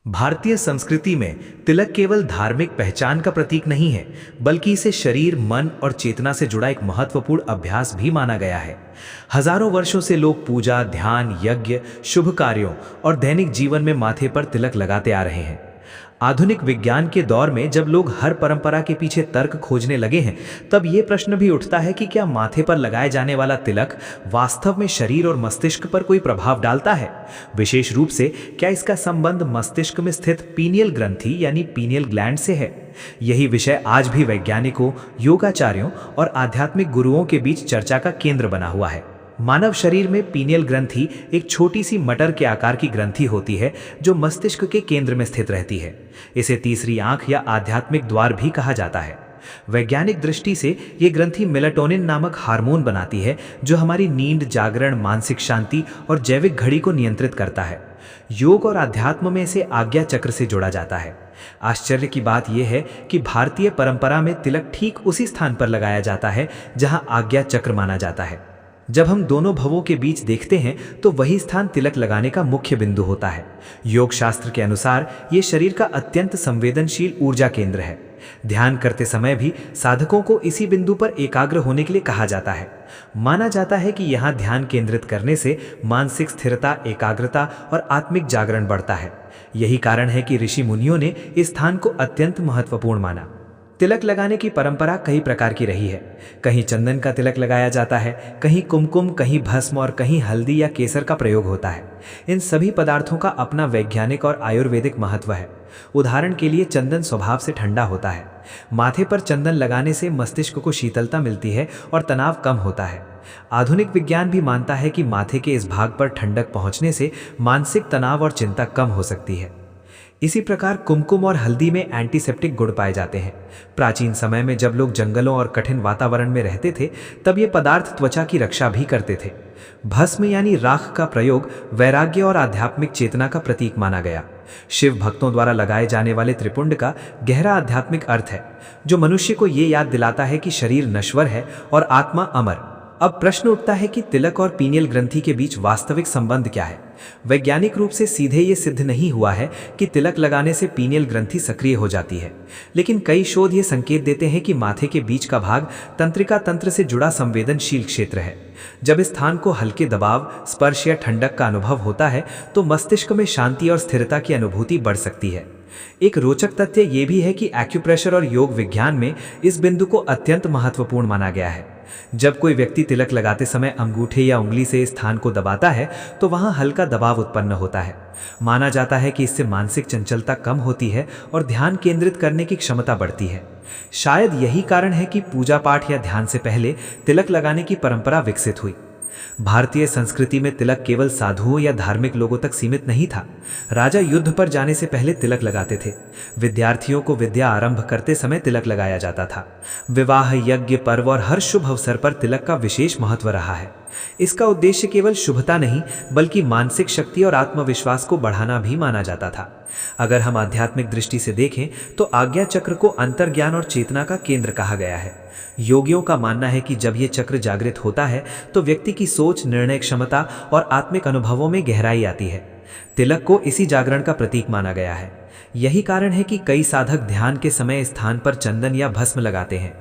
भारतीय संस्कृति में तिलक केवल धार्मिक पहचान का प्रतीक नहीं है, बल्कि इसे शरीर, मन और चेतना से जुड़ा एक महत्वपूर्ण अभ्यास भी माना गया है। हजारों वर्षों से लोग पूजा, ध्यान, यज्ञ, शुभ कार्यों और दैनिक जीवन में माथे पर तिलक लगाते आ रहे हैं। आधुनिक विज्ञान के दौर में जब लोग हर परंपरा के पीछे तर्क खोजने लगे हैं, तब ये प्रश्न भी उठता है कि क्या माथे पर लगाए जाने वाला तिलक वास्तव में शरीर और मस्तिष्क पर कोई प्रभाव डालता है। विशेष रूप से क्या इसका संबंध मस्तिष्क में स्थित पीनियल ग्रंथि यानी पीनियल ग्लैंड से है। यही विषय आज भी वैज्ञानिकों, योगाचार्यों और आध्यात्मिक गुरुओं के बीच चर्चा का केंद्र बना हुआ है। मानव शरीर में पीनियल ग्रंथि एक छोटी सी मटर के आकार की ग्रंथि होती है जो मस्तिष्क के केंद्र में स्थित रहती है। इसे तीसरी आंख या आध्यात्मिक द्वार भी कहा जाता है। वैज्ञानिक दृष्टि से ये ग्रंथि मेलाटोनिन नामक हार्मोन बनाती है जो हमारी नींद, जागरण, मानसिक शांति और जैविक घड़ी को नियंत्रित करता है। योग और अध्यात्म में इसे आज्ञा चक्र से जोड़ा जाता है। आश्चर्य की बात यह है कि भारतीय परंपरा में तिलक ठीक उसी स्थान पर लगाया जाता है जहां आज्ञा चक्र माना जाता है। जब हम दोनों भवों के बीच देखते हैं तो वही स्थान तिलक लगाने का मुख्य बिंदु होता है। योग शास्त्र के अनुसार ये शरीर का अत्यंत संवेदनशील ऊर्जा केंद्र है। ध्यान करते समय भी साधकों को इसी बिंदु पर एकाग्र होने के लिए कहा जाता है। माना जाता है कि यहाँ ध्यान केंद्रित करने से मानसिक स्थिरता, एकाग्रता और आत्मिक जागरण बढ़ता है। यही कारण है कि ऋषि मुनियों ने इस स्थान को अत्यंत महत्वपूर्ण माना। तिलक लगाने की परंपरा कई प्रकार की रही है। कहीं चंदन का तिलक लगाया जाता है, कहीं कुमकुम, कहीं भस्म और कहीं हल्दी या केसर का प्रयोग होता है। इन सभी पदार्थों का अपना वैज्ञानिक और आयुर्वेदिक महत्व है। उदाहरण के लिए चंदन स्वभाव से ठंडा होता है। माथे पर चंदन लगाने से मस्तिष्क को शीतलता मिलती है और तनाव कम होता है। आधुनिक विज्ञान भी मानता है कि माथे के इस भाग पर ठंडक पहुंचने से मानसिक तनाव और चिंता कम हो सकती है। इसी प्रकार कुमकुम और हल्दी में एंटीसेप्टिक गुण पाए जाते हैं। प्राचीन समय में जब लोग जंगलों और कठिन वातावरण में रहते थे, तब ये पदार्थ त्वचा की रक्षा भी करते थे। भस्म यानी राख का प्रयोग वैराग्य और आध्यात्मिक चेतना का प्रतीक माना गया। शिव भक्तों द्वारा लगाए जाने वाले त्रिपुंड का गहरा आध्यात्मिक अर्थ है, जो मनुष्य को ये याद दिलाता है कि शरीर नश्वर है और आत्मा अमर। अब प्रश्न उठता है कि तिलक और पीनियल ग्रंथि के बीच वास्तविक संबंध क्या है। वैज्ञानिक रूप से सीधे ये सिद्ध नहीं हुआ है कि तिलक लगाने से पीनियल ग्रंथि सक्रिय हो जाती है, लेकिन कई शोध ये संकेत देते हैं कि माथे के बीच का भाग तंत्रिका तंत्र से जुड़ा संवेदनशील क्षेत्र है। जब इस स्थान को हल्के दबाव, स्पर्श या ठंडक का अनुभव होता है तो मस्तिष्क में शांति और स्थिरता की अनुभूति बढ़ सकती है। एक रोचक तथ्य ये भी है कि एक्यूप्रेशर और योग विज्ञान में इस बिंदु को अत्यंत महत्वपूर्ण माना गया है। जब कोई व्यक्ति तिलक लगाते समय अंगूठे या उंगली से इस स्थान को दबाता है तो वहां हल्का दबाव उत्पन्न होता है। माना जाता है कि इससे मानसिक चंचलता कम होती है और ध्यान केंद्रित करने की क्षमता बढ़ती है। शायद यही कारण है कि पूजा पाठ या ध्यान से पहले तिलक लगाने की परंपरा विकसित हुई। भारतीय संस्कृति में तिलक केवल साधुओं या धार्मिक लोगों तक सीमित नहीं था। राजा युद्ध पर जाने से पहले तिलक लगाते थे। विद्यार्थियों को विद्या आरंभ करते समय तिलक लगाया जाता था। विवाह, यज्ञ, पर्व और हर शुभ अवसर पर तिलक का विशेष महत्व रहा है। इसका उद्देश्य केवल शुभता नहीं, बल्कि मानसिक शक्ति और आत्मविश्वास को बढ़ाना भी माना जाता था। अगर हम आध्यात्मिक दृष्टि से देखें तो आज्ञा चक्र को अंतर्ज्ञान और चेतना का केंद्र कहा गया है। योगियों का मानना है कि जब ये चक्र जागृत होता है तो व्यक्ति की सोच, निर्णय क्षमता और आत्मिक अनुभवों में गहराई आती है। तिलक को इसी जागरण का प्रतीक माना गया है। यही कारण है कि कई साधक ध्यान के समय स्थान पर चंदन या भस्म लगाते हैं।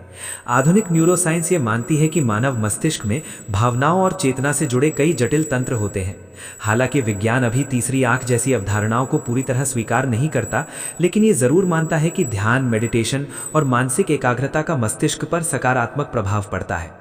आधुनिक न्यूरोसाइंस ये मानती है कि मानव मस्तिष्क में भावनाओं और चेतना से जुड़े कई जटिल तंत्र होते हैं। हालांकि विज्ञान अभी तीसरी आंख जैसी अवधारणाओं को पूरी तरह स्वीकार नहीं करता, लेकिन ये जरूर मानता है कि ध्यान, मेडिटेशन और मानसिक एकाग्रता का मस्तिष्क पर सकारात्मक प्रभाव पड़ता है।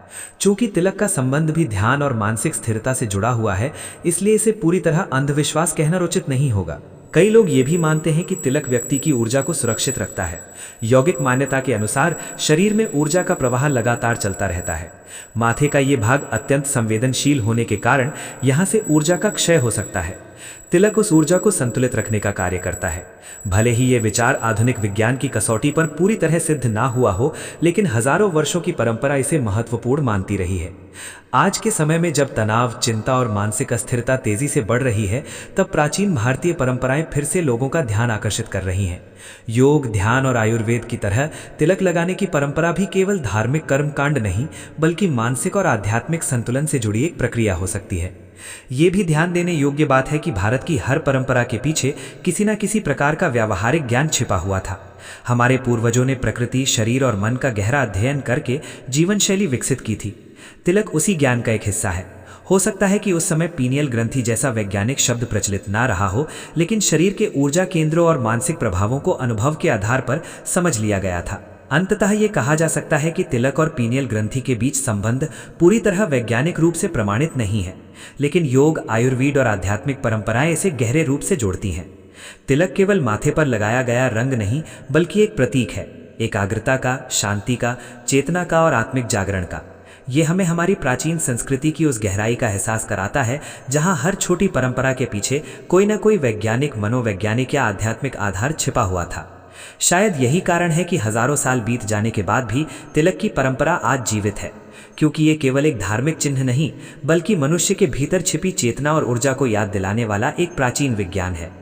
चूंकि तिलक का संबंध भी ध्यान और मानसिक स्थिरता से जुड़ा हुआ है, इसलिए इसे पूरी तरह अंधविश्वास कहना उचित नहीं होगा। कई लोग ये भी मानते हैं कि तिलक व्यक्ति की ऊर्जा को सुरक्षित रखता है। यौगिक मान्यता के अनुसार शरीर में ऊर्जा का प्रवाह लगातार चलता रहता है। माथे का ये भाग अत्यंत संवेदनशील होने के कारण यहाँ से ऊर्जा का क्षय हो सकता है। तिलक उस ऊर्जा को संतुलित रखने का कार्य करता है। भले ही ये विचार आधुनिक विज्ञान की कसौटी पर पूरी तरह सिद्ध ना हुआ हो, लेकिन हजारों वर्षों की परंपरा इसे महत्वपूर्ण मानती रही है। आज के समय में जब तनाव, चिंता और मानसिक अस्थिरता तेजी से बढ़ रही है, तब प्राचीन भारतीय परंपराएं फिर से लोगों का ध्यान आकर्षित कर रही हैं। योग, ध्यान और आयुर्वेद की तरह तिलक लगाने की परंपरा भी केवल धार्मिक कर्मकांड नहीं, बल्कि मानसिक और आध्यात्मिक संतुलन से जुड़ी एक प्रक्रिया हो सकती है। ये भी ध्यान देने योग्य बात है कि भारत की हर परंपरा के पीछे किसी न किसी प्रकार का व्यावहारिक ज्ञान छिपा हुआ था। हमारे पूर्वजों ने प्रकृति, शरीर और मन का गहरा अध्ययन करके जीवन शैली विकसित की थी। तिलक उसी ज्ञान का एक हिस्सा है। हो सकता है कि उस समय पीनियल ग्रंथि जैसा वैज्ञानिक शब्द प्रचलित ना रहा हो, लेकिन शरीर के ऊर्जा केंद्रों और मानसिक प्रभावों को अनुभव के आधार पर समझ लिया गया था। अंततः ये कहा जा सकता है कि तिलक और पीनियल ग्रंथि के बीच संबंध पूरी तरह वैज्ञानिक रूप से प्रमाणित नहीं है, लेकिन योग, आयुर्वेद और आध्यात्मिक परंपराएं इसे गहरे रूप से जोड़ती हैं। तिलक केवल माथे पर लगाया गया रंग नहीं, बल्कि एक प्रतीक है, एकाग्रता का, शांति का, चेतना का और आत्मिक जागरण का। ये हमें हमारी प्राचीन संस्कृति की उस गहराई का एहसास कराता है जहां हर छोटी परंपरा के पीछे कोई ना कोई वैज्ञानिक, मनोवैज्ञानिक या आध्यात्मिक आधार छिपा हुआ था। शायद यही कारण है कि हजारों साल बीत जाने के बाद भी तिलक की परंपरा आज जीवित है, क्योंकि ये केवल एक धार्मिक चिन्ह नहीं, बल्कि मनुष्य के भीतर छिपी चेतना और ऊर्जा को याद दिलाने वाला एक प्राचीन विज्ञान है।